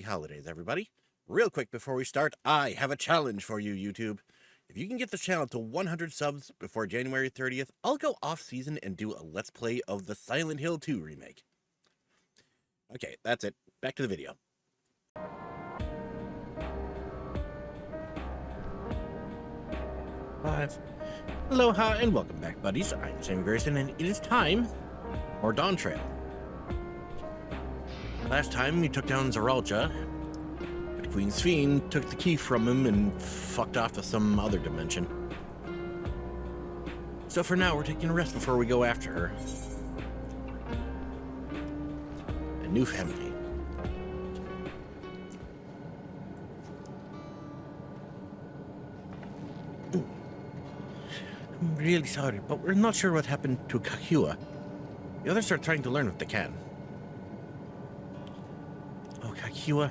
holidays, everybody. Real quick before we start, I have a challenge for you, YouTube. If you can get this channel to 100 subs before January 30th, I'll go off-season and do a Let's Play of the Silent Hill 2 remake. Okay, that's it. Back to the video. Aloha and welcome back, buddies. I'm Sammy Grayson, and it is time for Dawntrail. Last time we took down Zeralja, but Queen Sphene took the key from him and fucked off to some other dimension. So for now, we're taking a rest before we go after her. A new family. I'm really sorry, but we're not sure what happened to Kakua. The others are trying to learn what they can. Oh, Kakua.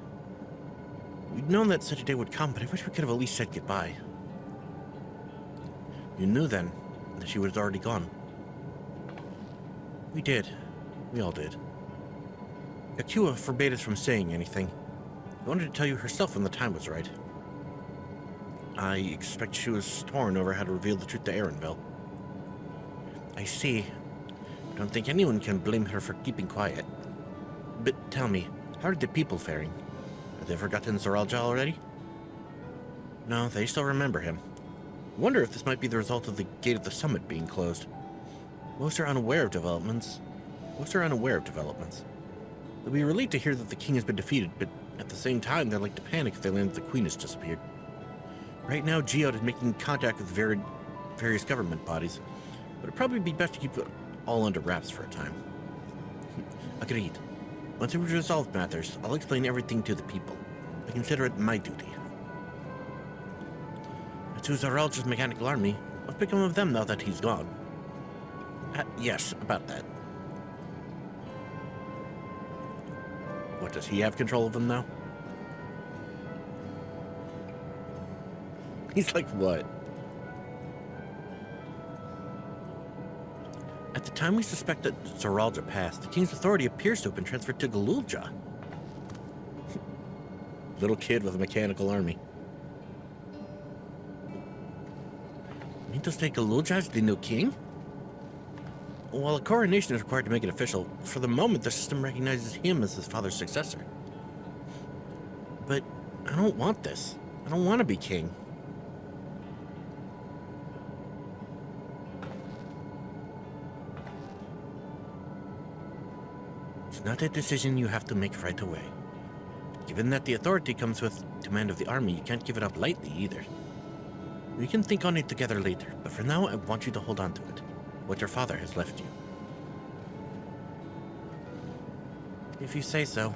We'd known that such a day would come, but I wish we could have at least said goodbye. You knew then that she was already gone. We did. We all did. Kakua forbade us from saying anything. She wanted to tell you herself when the time was right. I expect she was torn over how to reveal the truth to Aaronville. I see. I don't think anyone can blame her for keeping quiet. But tell me, how are the people faring? Have they forgotten Zeralja already? No, they still remember him. I wonder if this might be the result of the gate of the summit being closed. Most are unaware of developments. They'll be relieved to hear that the king has been defeated, but at the same time, they're like to panic if they learn that the queen has disappeared. Right now, Geode is making contact with various government bodies, but it'd probably be best to keep it all under wraps for a time. Agreed. Once we resolve matters, I'll explain everything to the people. I consider it my duty. As to Zeralja's mechanical army, what's become of them now that he's gone? Yes, about that. What, does he have control of them now? He's like, what? At the time we suspect that Zeralja passed, the king's authority appears to have been transferred to Galulja. Little kid with a mechanical army. You mean to say Galulja is the new king? While a coronation is required to make it official, for the moment the system recognizes him as his father's successor. But I don't want this. I don't want to be king. It's not a decision you have to make right away. Given that the authority comes with command of the army, you can't give it up lightly either. We can think on it together later, but for now I want you to hold on to it. What your father has left you. If you say so.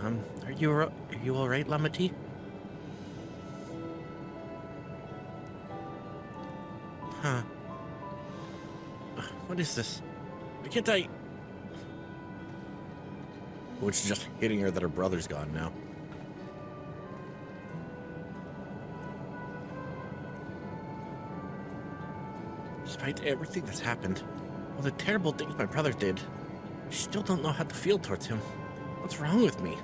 Are you all right, Lamati? Huh. What is this? Why can't I... Which is just hitting her that her brother's gone now. Despite everything that's happened, all the terrible things my brother did, I still don't know how to feel towards him. What's wrong with me?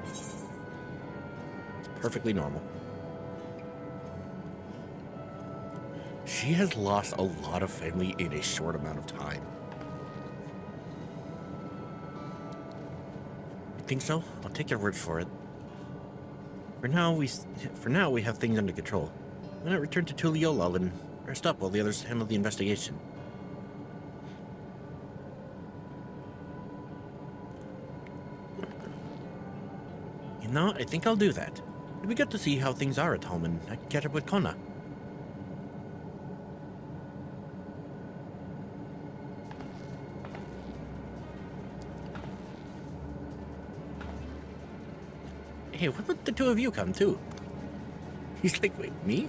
It's perfectly normal. She has lost a lot of family in a short amount of time. You think so? I'll take your word for it. For now, we have things under control. Why not return to Tuliolal and rest up while the others handle the investigation? You know, I think I'll do that. It'll be good to see how things are at home, and I can catch up with Kona. Hey, why don't the two of you come too? He's like, wait, me?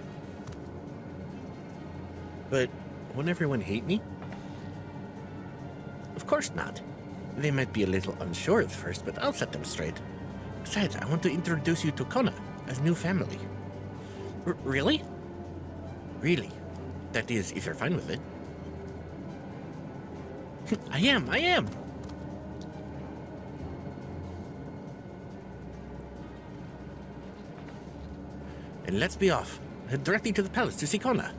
But won't everyone hate me? Of course not. They might be a little unsure at first, but I'll set them straight. Besides, I want to introduce you to Kona as new family. Really? Really. That is, if you're fine with it. I am! And let's be off. Head directly to the palace to see Kona.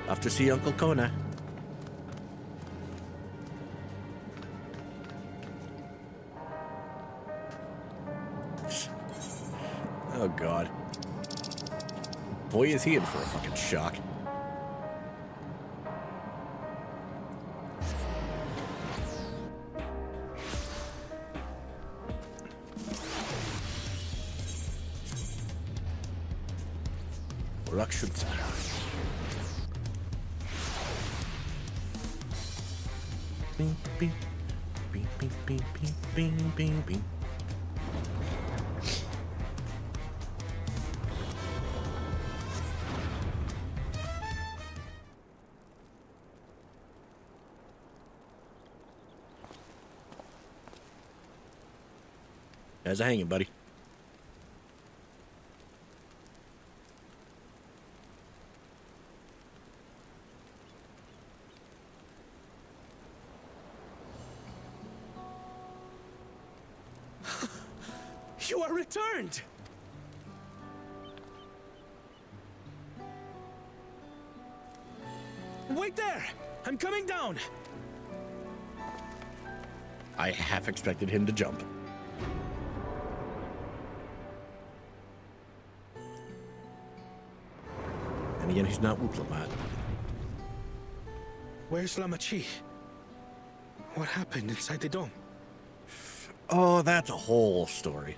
Off to see Uncle Kona. Oh, God. Boy, is he in for a fucking shock. Rakshutsa. Bing, bing, bing, bing, bing, bing, bing, bing. How's it hanging, buddy? You are returned! Wait there! I'm coming down! I half expected him to jump. And again, he's not Wooplamat. Where's Lamachi? What happened inside the dome? Oh, that's a whole story.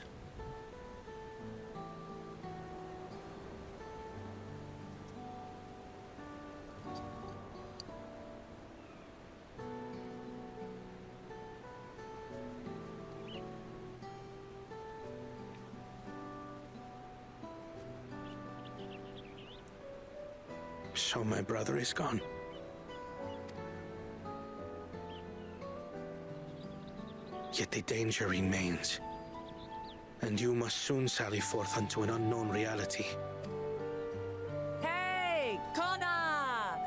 So my brother is gone. Yet the danger remains. And you must soon sally forth unto an unknown reality. Hey, Kona!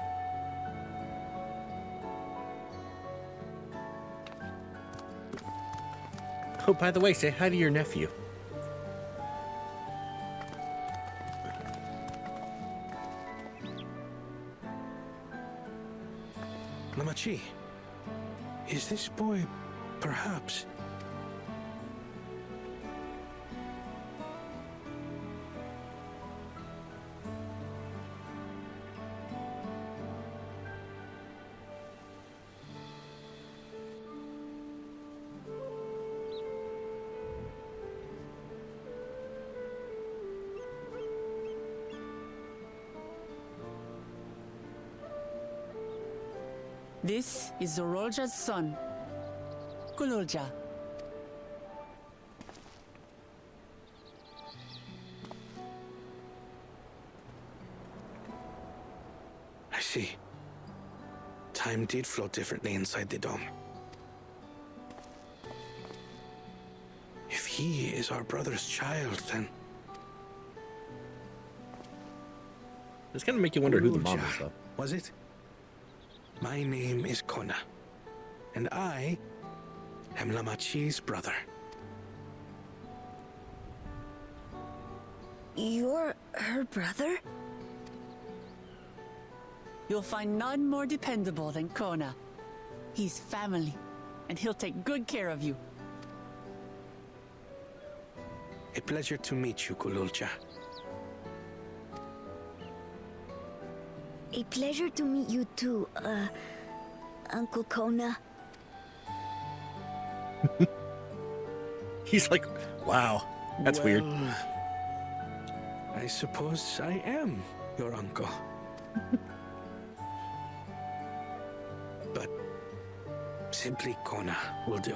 Oh, by the way, say hi to your nephew. Lamachi, is this boy perhaps? This is Zorolja's son, Kululja. I see. Time did flow differently inside the dome. If he is our brother's child, then... It's gonna make you wonder who the mom is, though. Was it? My name is Kona, and I am Lamachi's brother. You're her brother? You'll find none more dependable than Kona. He's family, and he'll take good care of you. A pleasure to meet you, Kululja. A pleasure to meet you too, Uncle Kona. He's like, wow, that's weird. I suppose I am your uncle. But simply Kona will do.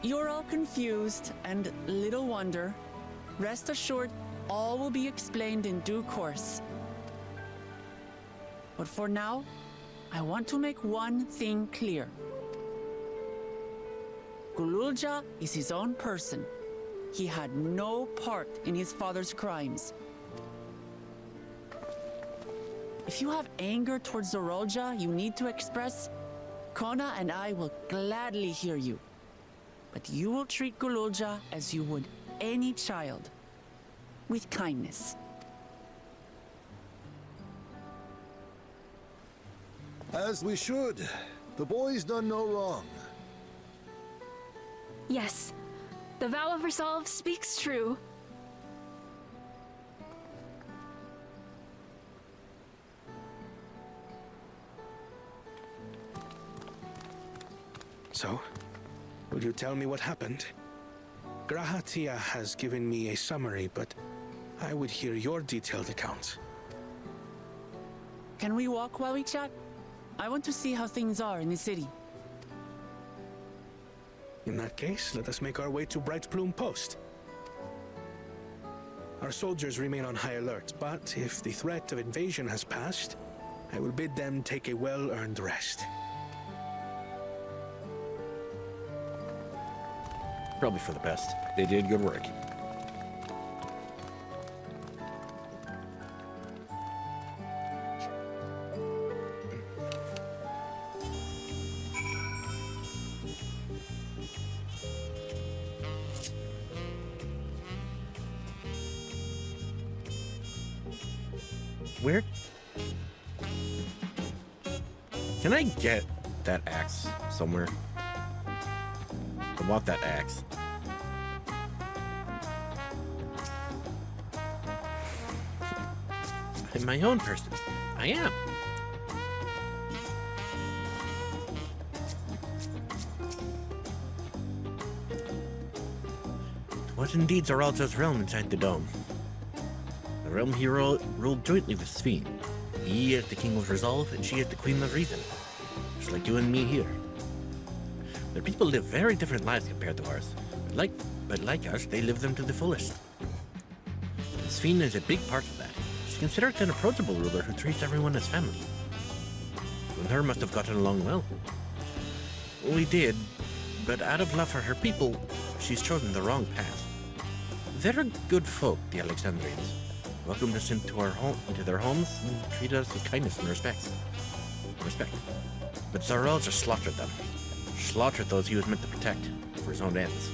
You're all confused, and little wonder. Rest assured, all will be explained in due course. But for now, I want to make one thing clear. Gululja is his own person. He had no part in his father's crimes. If you have anger towards Zorolja you need to express, Kona and I will gladly hear you. But you will treat Gululja as you would any child, with kindness. As we should. The boy's done no wrong. Yes, the vow of resolve speaks true. So, will you tell me what happened? Grahatia has given me a summary, but I would hear your detailed account. Can we walk while we chat? I want to see how things are in the city. In that case, let us make our way to Bright Plume Post. Our soldiers remain on high alert, but if the threat of invasion has passed, I will bid them take a well-earned rest. Probably for the best. They did good work. Where? Can I get that axe somewhere? I want that axe. I'm my own person. I am. It was indeed Zoralja's realm inside the dome. The realm he ruled jointly with Sphene. He is the king of resolve, and she is the queen of reason. Just like you and me here. Their people live very different lives compared to ours. But like us, they live them to the fullest. And Sphene is a big part of that. She's considered an approachable ruler who treats everyone as family. You and her must have gotten along well. We did, but out of love for her people, she's chosen the wrong path. They're good folk, the Alexandrians. Welcomed us into their homes and treated us with kindness and respect. But Zoralja slaughtered them. Slaughtered those he was meant to protect for his own ends.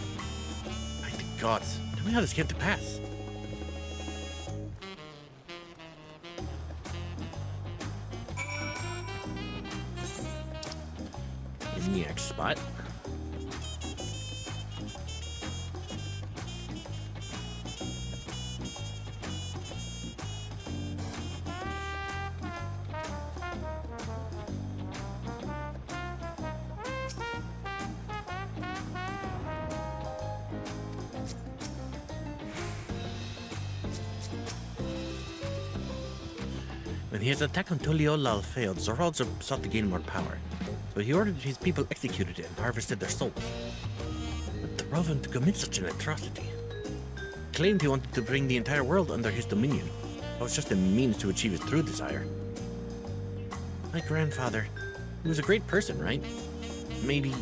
By the gods, tell me how this came to pass. In the X spot. When his attack on Tuliolal failed, Zoralja sought to gain more power, so he ordered his people executed and harvested their souls. What drove him to commit such an atrocity? He claimed he wanted to bring the entire world under his dominion. That was just a means to achieve his true desire. My grandfather, he was a great person, right? Maybe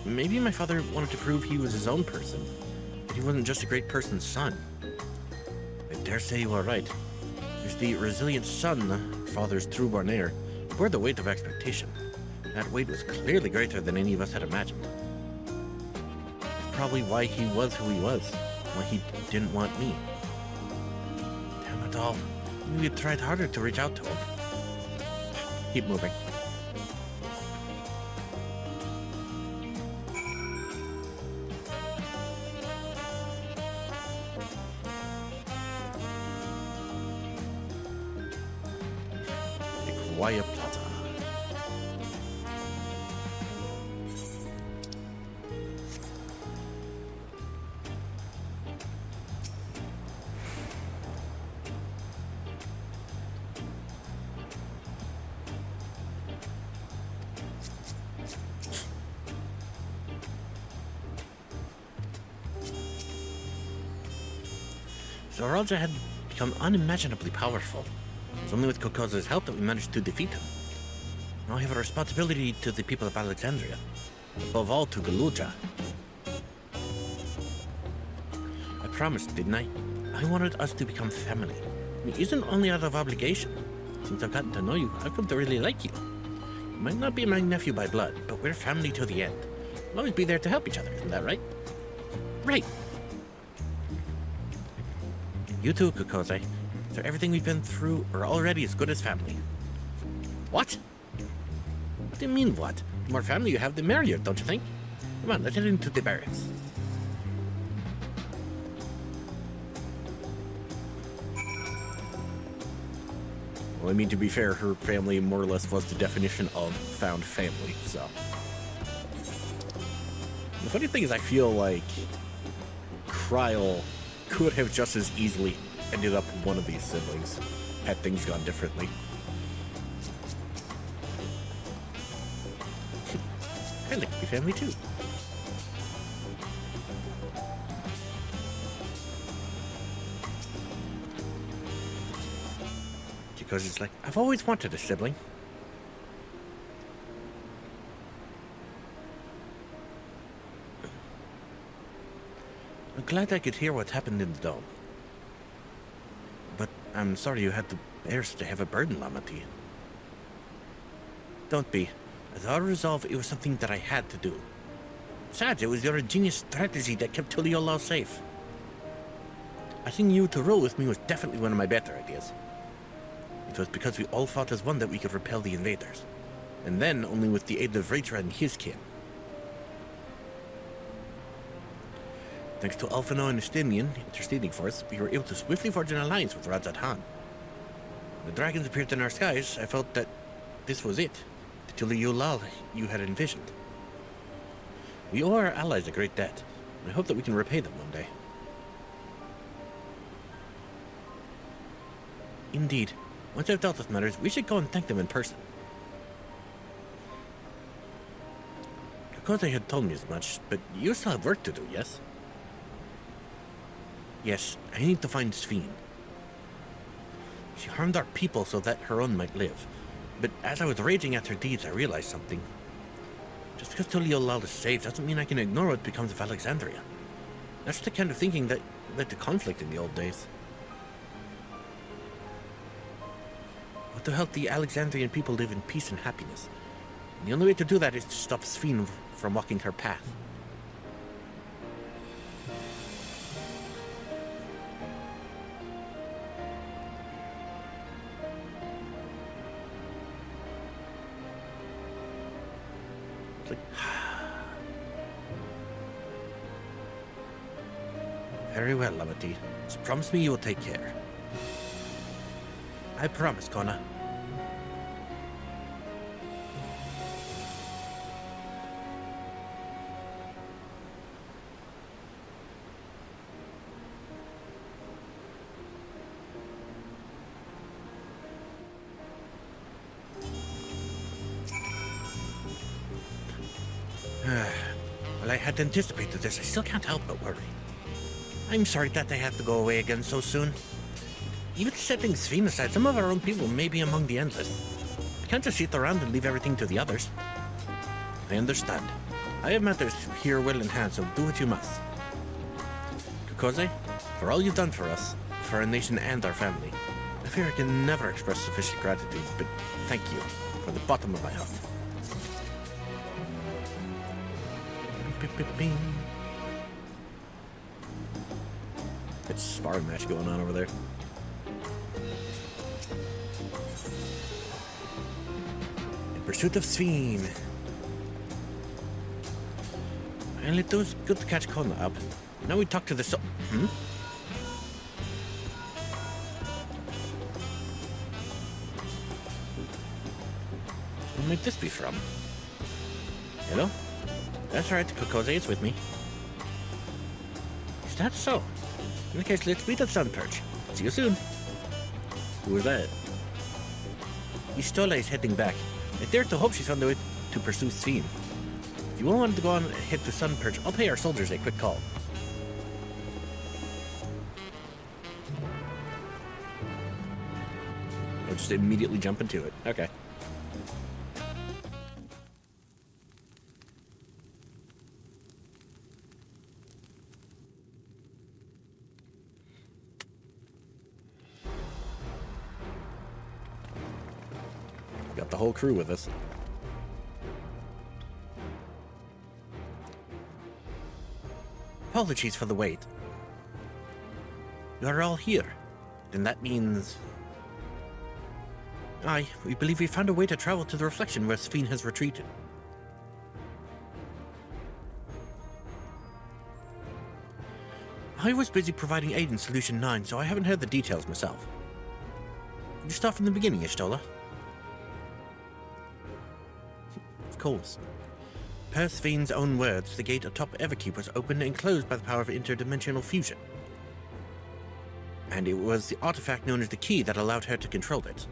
my father wanted to prove he was his own person, but he wasn't just a great person's son. I dare say you are right. As the resilient son, father's true-born heir, bore the weight of expectation. That weight was clearly greater than any of us had imagined. It's probably why he was who he was, why he didn't want me. Damn it all. We had tried harder to reach out to him. Keep moving. Wire Plaza. Zoralja had become unimaginably powerful. was only with Kokoza's help that we managed to defeat him. Now I have a responsibility to the people of Alexandria. Above all, to Galulja. I promised, didn't I? I wanted us to become family. It isn't only out of obligation. Since I've gotten to know you, I've come to really like you. You might not be my nephew by blood, but we're family to the end. We'll always be there to help each other, isn't that right? Right. You too, Kokoze. So everything we've been through are already as good as family. What? What do you mean, what? The more family you have, the merrier, don't you think? Come on, let's head into the barracks. Well, I mean, to be fair, her family more or less was the definition of found family, so. The funny thing is, I feel like Kryl could have just as easily ended up one of these siblings had things gone differently. I'd like to be family too. Because it's like, I've always wanted a sibling. I'm glad I could hear what happened in the dome. But I'm sorry you had to bear such a heavy burden, Lamati. Don't be. As I resolve, it was something that I had to do. Besides, it was your ingenious strategy that kept Tuliolao safe. Asking you to roll with me was definitely one of my better ideas. It was because we all fought as one that we could repel the invaders. And then only with the aid of Rachel and his kin. Thanks to Alphino and Estinian interceding for us, we were able to swiftly forge an alliance with Rajat Han. When the dragons appeared in our skies, I felt that this was it. The Tuliolao you had envisioned. We owe our allies a great debt, and I hope that we can repay them one day. Indeed. Once I've dealt with matters, we should go and thank them in person. Kokoze had told me as much, but you still have work to do, yes? Yes, I need to find Sphene. She harmed our people so that her own might live. But as I was raging at her deeds, I realized something. Just because Tuliolao is safe doesn't mean I can ignore what becomes of Alexandria. That's the kind of thinking that led to conflict in the old days. What to help the Alexandrian people live in peace and happiness. And the only way to do that is to stop Sphene from walking her path. Very well, Lamati. Just promise me you will take care. I promise, Kona. Well, I had anticipated this. I still can't help but worry. I'm sorry that they have to go away again so soon. Even setting Sphene aside, some of our own people may be among the endless. I can't just sit around and leave everything to the others. I understand. I have matters here well in hand, so do what you must. Kokoze, for all you've done for us, for our nation and our family, I fear I can never express sufficient gratitude, but thank you from the bottom of my heart. It's a sparring match going on over there. In pursuit of Sphene. And it was good to catch Kona up. Now we talk to the Who might this be from? Hello? That's right, Kokoze is with me. Is that so? In that case, let's meet at Sun Perch. See you soon. Who was that? Istola is heading back. I dare to hope she's on the way to pursue Sphene. If you won't want to go on and head to Sun Perch, I'll pay our soldiers a quick call. Just immediately jump into it. Okay. Got the whole crew with us. Apologies for the wait. You are all here. Then that means... Aye, we believe we found a way to travel to the reflection where Sphene has retreated. I was busy providing aid in Solution 9, so I haven't heard the details myself. Could you start from the beginning, Ishtola? Of course. Per Sphene's own words, the gate atop Everkeep was opened and closed by the power of interdimensional fusion. And it was the artifact known as the key that allowed her to control it.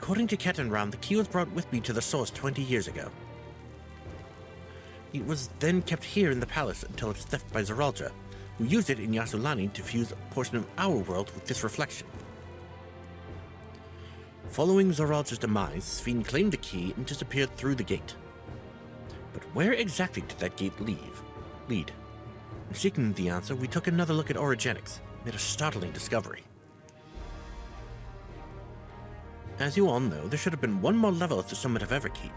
According to Ket and Ram, the key was brought with me to the source 20 years ago. It was then kept here in the palace until its theft by Zoralja, who used it in Yasulani to fuse a portion of our world with this reflection. Following Zoralja's demise, Sphene claimed the key and disappeared through the gate. But where exactly did that gate lead? In seeking the answer, we took another look at orogenics, made a startling discovery. As you all know, there should have been one more level at the summit of Everkeep.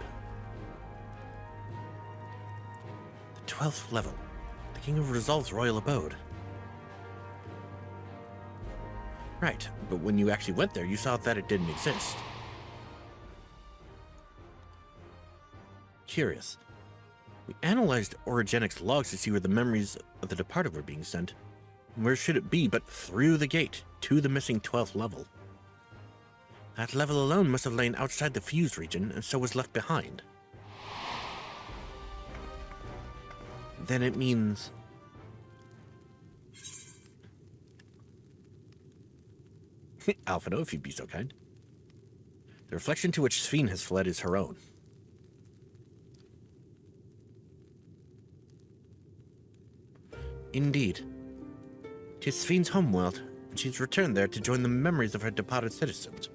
The 12th level, the King of Resolve's royal abode. Right, but when you actually went there, you saw that it didn't exist. Curious. We analyzed Orogenics logs to see where the memories of the departed were being sent. Where should it be but through the gate to the missing 12th level? That level alone must have lain outside the fused region and so was left behind. Then it means... Alphino, if you'd be so kind. The reflection to which Sphene has fled is her own. Indeed. 'Tis Sphene's homeworld, and she's returned there to join the memories of her departed citizens.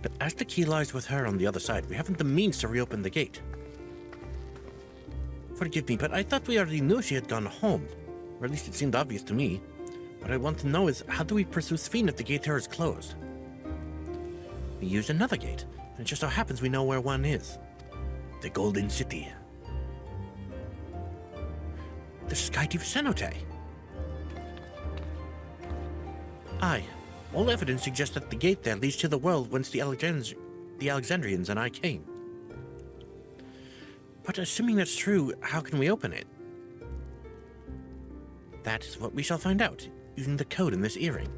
But as the key lies with her on the other side, we haven't the means to reopen the gate. Forgive me, but I thought we already knew she had gone home. Or at least it seemed obvious to me. What I want to know is, how do we pursue Sphene if the gate here is closed? We use another gate, and it just so happens we know where one is. The Golden City. The Skydeep Cenote. Aye. All evidence suggests that the gate there leads to the world whence the Alexandrians and I came. But assuming that's true, how can we open it? That is what we shall find out, using the code in this earring.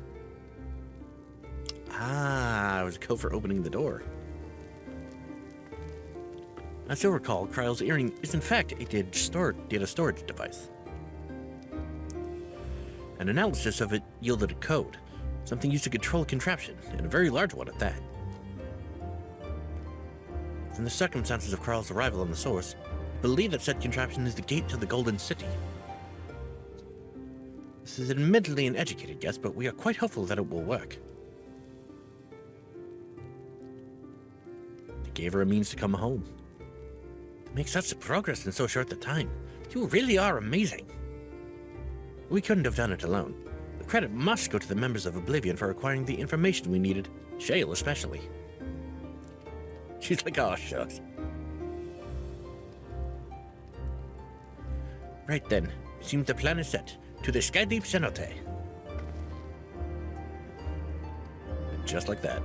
Ah, it was a code for opening the door. As you'll recall, Kryle's earring is in fact a data storage device. An analysis of it yielded a code, something used to control a contraption, and a very large one at that. From the circumstances of Kryle's arrival on the source, we believe that said contraption is the gate to the Golden City. This is admittedly an educated guess, but we are quite hopeful that it will work. They gave her a means to come home. To make such progress in so short a time, you really are amazing. We couldn't have done it alone. The credit must go to the members of Oblivion for acquiring the information we needed, Shale especially. She's like, oh shucks. Right then, it seems the plan is set. To the Skydeep Cenote. Just like that.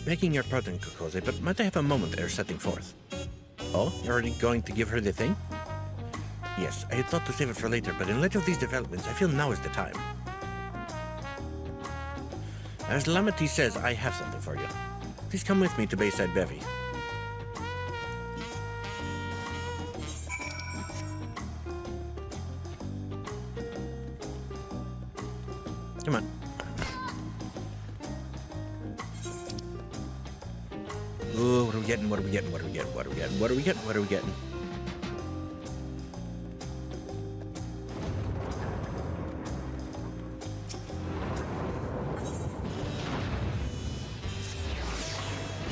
Begging your pardon, Kokose, but might I have a moment ere setting forth? Oh, you're already going to give her the thing? Yes, I had thought to save it for later, but in light of these developments, I feel now is the time. As Lamity says, I have something for you. Please come with me to Bayside Bevy. Ooh, what are we getting? What are we getting? What are we getting? What are we getting? What are we getting? What are we getting?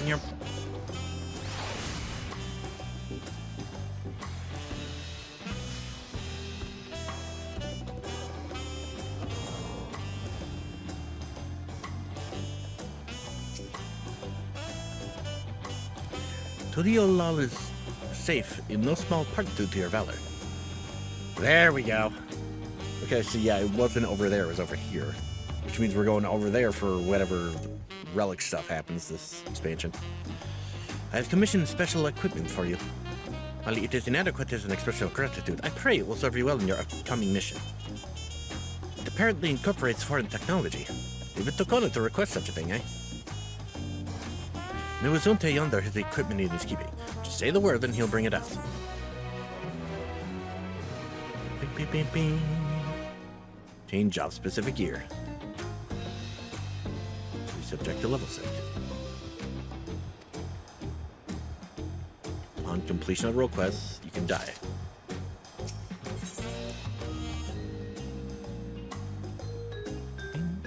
Yep. Tudiolal is safe in no small part due to your valor. There we go. Okay, so yeah, it wasn't over there, it was over here. Which means we're going over there for whatever relic stuff happens this expansion. I have commissioned special equipment for you. While it is inadequate as an expression of gratitude, I pray it will serve you well in your upcoming mission. It apparently incorporates foreign technology. If it took on it to request such a thing, eh? Nuazunte yonder has the equipment in his keeping. Just say the word and he'll bring it out. Bing, bing, bing, bing. Change job specific gear. Be subject to level sync. On completion of role quests, you can die.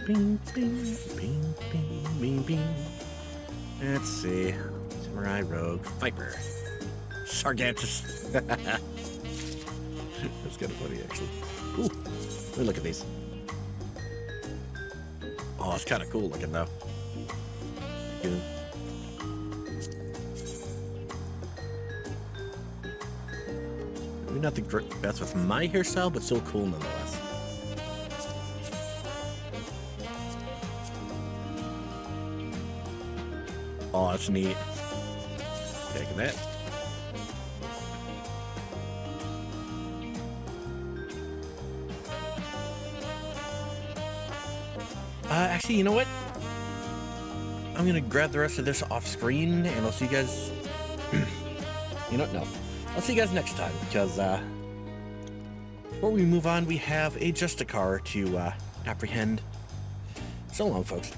Bing, bing, bing, bing, bing, bing. Let's see. Samurai, Rogue, Viper. Sargantus. That's kind of funny, actually. Ooh, let me look at these. Oh, it's kind of cool looking, though. Good. Maybe not the best with my hairstyle, but still cool nonetheless. Oh, that's neat. Taking that. Actually, you know what? I'm gonna grab the rest of this off screen, and I'll see you guys. You know what? No. I'll see you guys next time, because before we move on, we have a Justicar to apprehend. So long, folks.